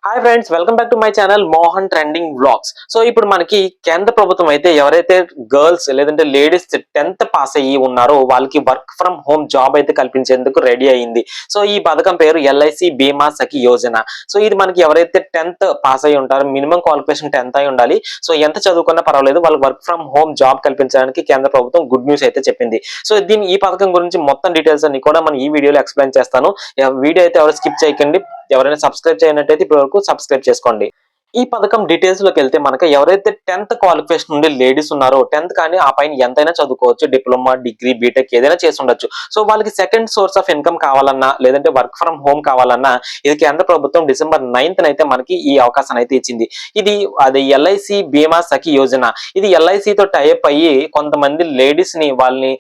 Hi friends, welcome back to my channel Mohan trending vlogs. So ఇప్పుడు మనకి కేంద్ర ప్రభుత్వం అయితే ఎవరైతే గర్ల్స్ లేదంటే లేడీస్ 10th పాస్ అయ్యి ఉన్నారో వాళ్ళకి వర్క్ ఫ్రమ్ హోమ్ జాబ్ అయితే కల్పించేందుకు రెడీ అయ్యింది. సో ఈ పథకం పేరు ఎల్ఐసి బీమా సఖి యోజన. సో ఇది మనకి ఎవరైతే 10th పాస్ అయ్యి ఉంటారో మినిమం క్వాలిఫికేషన్ 10th అయి ఉండాలి. సో ఎంత చదువుకున్నా పర్వాలేదు, వాళ్ళు వర్క్ ఫ్రమ్ హోమ్ జాబ్ కల్పించడానికి కేంద్ర ప్రభుత్వం గుడ్ న్యూస్ అయితే చెప్పింది. సో ఈ పథకం గురించి మొత్తం డీటెయిల్స్ అన్ని కూడా మనం ఈ వీడియోలో ఎక్స్ప్లెయిన్ చేస్తాను. వీడియో అయితే ఎవరు స్కిప్ చేయకండి. ఎవరైనా సబ్స్క్రైబ్ చేయనట్టయితే ఇప్పటి వరకు సబ్స్క్రైబ్ చేసుకోండి. ఈ పథకం డీటెయిల్స్ లోకి వెళ్తే మనకి ఎవరైతే 10th క్వాలిఫికేషన్ నుండి లేడీస్ ఉన్నారో 10th కానీ ఆ పైన ఎంతైనా చదువుకోవచ్చు, డిప్లొమా, డిగ్రీ, బీటెక్ ఏదైనా చేసి ఉండొచ్చు. సో వాళ్ళకి సెకండ్ సోర్స్ ఆఫ్ ఇన్కమ్ కావాలన్నా లేదంటే వర్క్ ఫ్రమ్ హోమ్ కావాలన్నా ఇది కేంద్ర ప్రభుత్వం December 9th అయితే మనకి ఈ అవకాశాన్ని అయితే ఇచ్చింది. అది ఎల్ఐసి బీమా సఖి యోజన. ఇది ఎల్ఐసితో టైప్ అయ్యి కొంతమంది లేడీస్ ని వాళ్ళని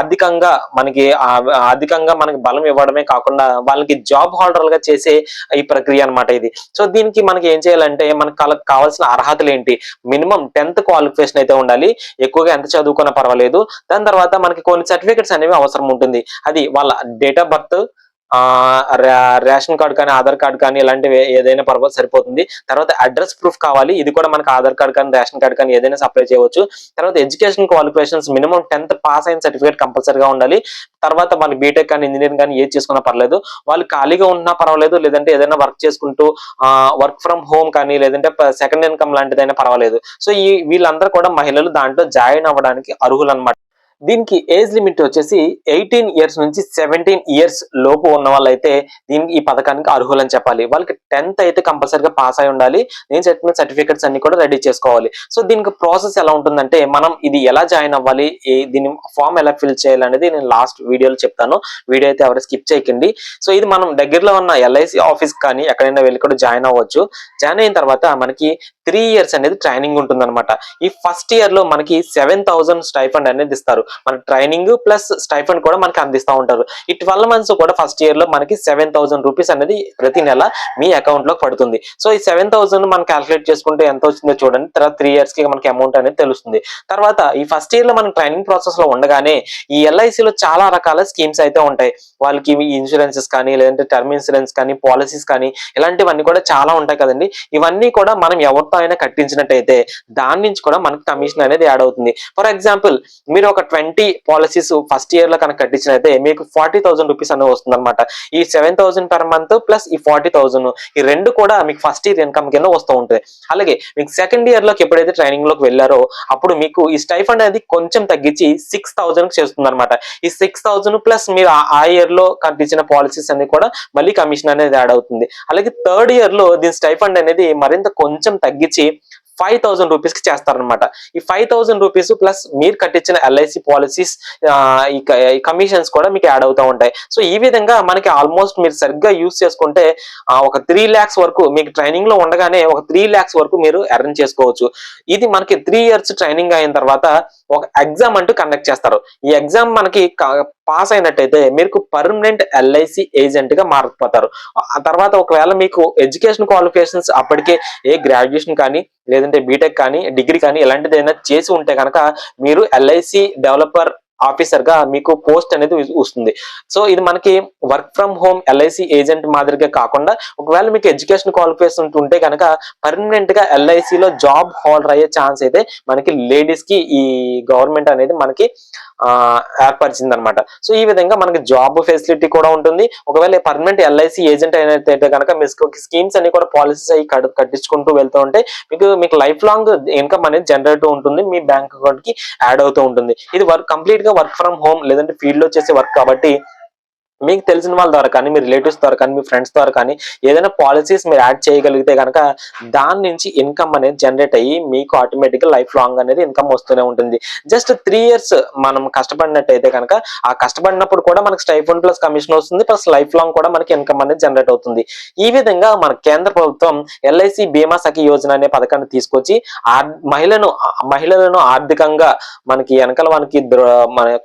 ఆర్థికంగా మనకి బలం ఇవ్వడమే కాకుండా వాళ్ళకి జాబ్ హోల్డర్లుగా చేసే ఈ ప్రక్రియ అన్నమాట ఇది. సో దీనికి మనకి ఏం చేయాలంటే మనకు కావాల్సిన అర్హతలు ఏంటి? మినిమం 10th క్వాలిఫికేషన్ అయితే ఉండాలి. ఎక్కువగా ఎంత చదువుకున్నా పర్వాలేదు. దాని తర్వాత మనకి కొన్ని సర్టిఫికెట్స్ అనేవి అవసరం ఉంటుంది. అది వాళ్ళ date of birth, ration card కానీ ఆధార్ కార్డు కానీ ఇలాంటివి ఏదైనా పర్వాలేదు, సరిపోతుంది. తర్వాత అడ్రస్ ప్రూఫ్ కావాలి. ఇది కూడా మనకి ఆధార్ కార్డు కానీ రేషన్ కార్డు కానీ ఏదైనా సప్లై చేయవచ్చు. తర్వాత education qualifications minimum 10th pass అయిన సర్టిఫికేట్ కంపల్సరీగా ఉండాలి. తర్వాత మనకి బీటెక్ కానీ ఇంజనీరింగ్ కానీ ఏది చేసుకున్నా పర్లేదు. వాళ్ళు ఖాళీగా ఉన్నా పర్వాలేదు, లేదంటే ఏదైనా వర్క్ చేసుకుంటూ వర్క్ ఫ్రమ్ హోమ్ కానీ లేదంటే సెకండ్ ఇన్కమ్ లాంటిదైనా పర్వాలేదు. సో వీళ్ళందరూ కూడా మహిళలు దాంట్లో జాయిన్ అవ్వడానికి అర్హులు అన్నమాట. దీనికి ఏజ్ లిమిట్ వచ్చేసి 18 ఇయర్స్ నుంచి 17 ఇయర్స్ లోపు ఉన్న వాళ్ళైతే ఈ పథకానికి అర్హులని చెప్పాలి. వాళ్ళకి 10th అయితే కంపల్సరీగా పాస్ అయి ఉండాలి. నేను చెప్పిన సర్టిఫికెట్స్ అన్ని కూడా రెడీ చేసుకోవాలి. సో దీనికి ప్రాసెస్ ఎలా ఉంటుందంటే మనం ఇది ఎలా జాయిన్ అవ్వాలి, దీని ఫామ్ ఎలా ఫిల్ చేయాలి అనేది నేను లాస్ట్ వీడియోలో చెప్తాను. వీడియో అయితే ఎవరు స్కిప్ చేయకండి. సో ఇది మనం దగ్గరలో ఉన్న ఎల్ఐసి ఆఫీస్ కానీ ఎక్కడైనా వెళ్ళి కూడా జాయిన్ అవ్వచ్చు. జాయిన్ అయిన తర్వాత మనకి 3 years అనేది ట్రైనింగ్ ఉంటుంది అనమాట. ఈ ఫస్ట్ ఇయర్ లో మనకి 7,000 స్టైఫండ్ అనేది ఇస్తారు. మన ట్రైనింగ్ ప్లస్ స్టైఫండ్ కూడా మనకి అందిస్తూ ఉంటారు. ఈ 12 months కూడా ఫస్ట్ ఇయర్ లో మనకి 7,000 రూపీస్ అనేది ప్రతి నెల మీ అకౌంట్ లో పడుతుంది. సో ఈ 7,000 మనం క్యాల్కులేట్ చేసుకుంటే ఎంత వచ్చిందో చూడండి. తర్వాత 3 years కి మనకి అమౌంట్ అనేది తెలుస్తుంది. తర్వాత ఈ ఫస్ట్ ఇయర్ లో మనం ట్రైనింగ్ ప్రాసెస్ లో ఉండగానే ఈ ఎల్ఐసిలో చాలా రకాల స్కీమ్స్ అయితే ఉంటాయి. వాళ్ళకి ఇన్సూరెన్సెస్ కానీ లేదంటే టర్మ్ ఇన్సూరెన్స్ కానీ పాలసీస్ కానీ ఇలాంటివన్నీ కూడా చాలా ఉంటాయి కదండి. ఇవన్నీ కూడా మనం ఎవరితో అయినా కట్టించినట్టయితే దాని నుంచి కూడా మనకి కమిషన్ అనేది యాడ్ అవుతుంది. ఫర్ ఎగ్జాంపుల్ మీరు ఒక 20 పాలసీస్ ఫస్ట్ ఇయర్ లో కనుక కట్టించినైతే మీకు 40,000 రూపీస్ అనేది వస్తుంది అనమాట. ఈ 7,000 per month ప్లస్ ఈ 40,000 ఈ రెండు కూడా మీకు ఫస్ట్ ఇయర్ ఇన్కమ్ కింద వస్తూ ఉంటుంది. అలాగే మీకు సెకండ్ ఇయర్ లోకి ఎప్పుడైతే ట్రైనింగ్ లోకి వెళ్ళారో అప్పుడు మీకు ఈ స్టైఫండ్ అనేది కొంచెం తగ్గించి 6,000 చేస్తుంది అనమాట. ఈ 6,000 ప్లస్ మీరు ఆ ఇయర్ లో కట్టించిన పాలసీస్ అన్ని కూడా మళ్ళీ కమిషన్ అనేది యాడ్ అవుతుంది. అలాగే థర్డ్ ఇయర్ లో దీని స్టైఫండ్ అనేది మరింత కొంచెం తగ్గించి 5,000 రూపీస్ కి చేస్తారనమాట. ఈ 5,000 రూపీస్ ప్లస్ మీరు కట్టించిన ఎల్ఐసి పాలసీస్ ఈ కమిషన్స్ కూడా మీకు యాడ్ అవుతూ ఉంటాయి. సో ఈ విధంగా మనకి ఆల్మోస్ట్ మీరు సరిగ్గా యూస్ చేసుకుంటే ఒక 3 lakhs వరకు మీకు ట్రైనింగ్ లో ఉండగానే ఒక 3 lakhs వరకు మీరు ఎర్న్ చేసుకోవచ్చు. ఇది మనకి 3 years ట్రైనింగ్ అయిన తర్వాత ఒక ఎగ్జామ్ అంటూ కండక్ట్ చేస్తారు. ఈ ఎగ్జామ్ మనకి పాస్ అయినట్టయితే మీకు పర్మనెంట్ ఎల్ఐసి ఏజెంట్ గా మారిపోతారు. ఆ తర్వాత ఒకవేళ మీకు ఎడ్యుకేషన్ క్వాలిఫికేషన్స్ అప్పటికే గ్రాడ్యుయేషన్ కానీ లేదంటే బీటెక్ కానీ డిగ్రీ కానీ ఇలాంటిది ఏదైనా చేసి ఉంటే కనుక మీరు ఎల్ఐసి డెవలపర్ ఆఫీసర్ గా మీకు పోస్ట్ అనేది వస్తుంది. సో ఇది మనకి work from home LIC agent మాదిరిగా కాకుండా ఒకవేళ మీకు ఎడ్యుకేషన్ క్వాలిఫికేషన్ ఉంటే కనుక పర్మనెంట్ గా ఎల్ఐసిలో జాబ్ హోల్డర్ అయ్యే ఛాన్స్ అయితే మనకి లేడీస్ కి ఈ గవర్నమెంట్ అనేది మనకి ఏర్పరిచింది అనమాట. సో ఈ విధంగా మనకి జాబ్ ఫెసిలిటీ కూడా ఉంటుంది. ఒకవేళ పర్మనెంట్ ఎల్ఐసి ఏజెంట్ అయినట్టయితే కనుక మీకు స్కీమ్స్ అన్ని కూడా పాలసీస్ అవి కట్టించుకుంటూ వెళ్తూ ఉంటే మీకు లైఫ్ లాంగ్ ఇన్కమ్ అనేది జనరేట్ ఉంటుంది, మీ బ్యాంక్ అకౌంట్ కి యాడ్ అవుతూ ఉంటుంది. ఇది కంప్లీట్ గా వర్క్ ఫ్రమ్ హోమ్ లేదంటే ఫీల్డ్ లో చేసే వర్క్ కాబట్టి మీకు తెలిసిన వాళ్ళ ద్వారా కానీ మీ రిలేటివ్స్ ద్వారా కానీ మీ ఫ్రెండ్స్ ద్వారా కానీ ఏదైనా పాలసీస్ మీరు యాడ్ చేయగలిగితే కనుక దాని నుంచి ఇన్కమ్ అనేది జనరేట్ అయ్యి మీకు ఆటోమేటిక్ గా లైఫ్ లాంగ్ అనేది ఇన్కమ్ వస్తూనే ఉంటుంది. జస్ట్ 3 years మనం కష్టపడినట్టయితే కనుక ఆ కష్టపడినప్పుడు కూడా మనకి స్టైఫండ్ ప్లస్ కమిషన్ వస్తుంది, ప్లస్ లైఫ్ లాంగ్ కూడా మనకి ఇన్కమ్ అనేది జనరేట్ అవుతుంది. ఈ విధంగా మన కేంద్ర ప్రభుత్వం ఎల్ఐసి బీమా సఖి యోజన అనే పథకాన్ని తీసుకొచ్చి మహిళలను ఆర్థికంగా మనకి వెనకాల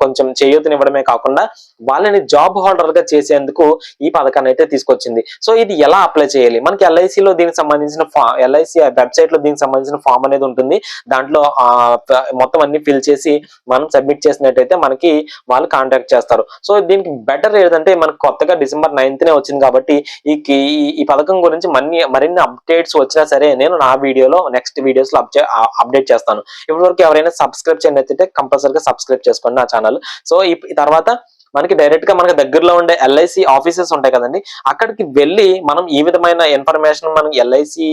కొంచెం చేయూతనివ్వడమే కాకుండా వాళ్ళని జాబ్ హోల్డర్ హోల్డర్ గా చేసేందుకు ఈ పథకాన్ని అయితే తీసుకొచ్చింది. సో ఇది ఎలా అప్లై చేయాలి? మనకి ఎల్ఐసిలో దీనికి సంబంధించిన ఎల్ఐసి వెబ్సైట్ లో దీనికి సంబంధించిన ఫామ్ అనేది ఉంటుంది. దాంట్లో మొత్తం అన్ని ఫిల్ చేసి మనం సబ్మిట్ చేసినట్టయితే మనకి వాళ్ళు కాంటాక్ట్ చేస్తారు. సో దీనికి బెటర్ ఏదంటే మనకు కొత్తగా డిసెంబర్ 9నే వచ్చింది కాబట్టి ఈ పథకం గురించి మరిన్ని అప్డేట్స్ వచ్చినా సరే నేను నా వీడియోలో నెక్స్ట్ వీడియోస్ లో అప్డేట్ చేస్తాను. ఇప్పటివరకు ఎవరైనా సబ్స్క్రైబ్ చేయనైతే కంపల్సరీగా సబ్స్క్రైబ్ చేసుకోండి నా ఛానల్. సో ఈ తర్వాత మనకి డైరెక్ట్ గా మనకి దగ్గరలో ఉండే ఎల్ఐసి ఆఫీసెస్ ఉంటాయి కదండి, అక్కడికి వెళ్ళి మనం ఈ విధమైన ఇన్ఫర్మేషన్ మనం ఎల్ఐసి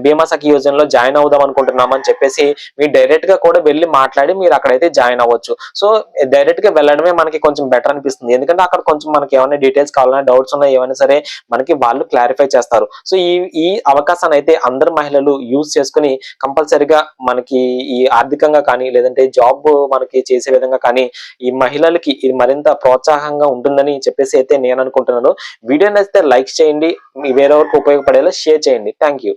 బీమా సఖి యోజనలో జాయిన్ అవుదాం అనుకుంటున్నామని చెప్పేసి మీరు డైరెక్ట్ గా కూడా వెళ్ళి మాట్లాడి మీరు అక్కడైతే జాయిన్ అవ్వచ్చు. సో డైరెక్ట్ గా వెళ్ళడమే మనకి కొంచెం బెటర్ అనిపిస్తుంది. ఎందుకంటే అక్కడ కొంచెం మనకి ఏమైనా డీటెయిల్స్ కావాలన్నా డౌట్స్ ఉన్నా ఏమైనా సరే మనకి వాళ్ళు క్లారిఫై చేస్తారు. సో ఈ అవకాశాన్ని అయితే అందరు మహిళలు యూజ్ చేసుకుని కంపల్సరిగా మనకి ఈ ఆర్థికంగా కానీ లేదంటే జాబ్ మనకి చేసే విధంగా కానీ ఈ మహిళలకి ఇది మరింత ప్రోత్సాహంగా ఉంటుందని చెప్పేసి అయితే నేను అనుకుంటున్నాను. వీడియో నచ్చితే లైక్ చేయండి, వేరెవరికి ఉపయోగపడేలా షేర్ చేయండి. Thank you.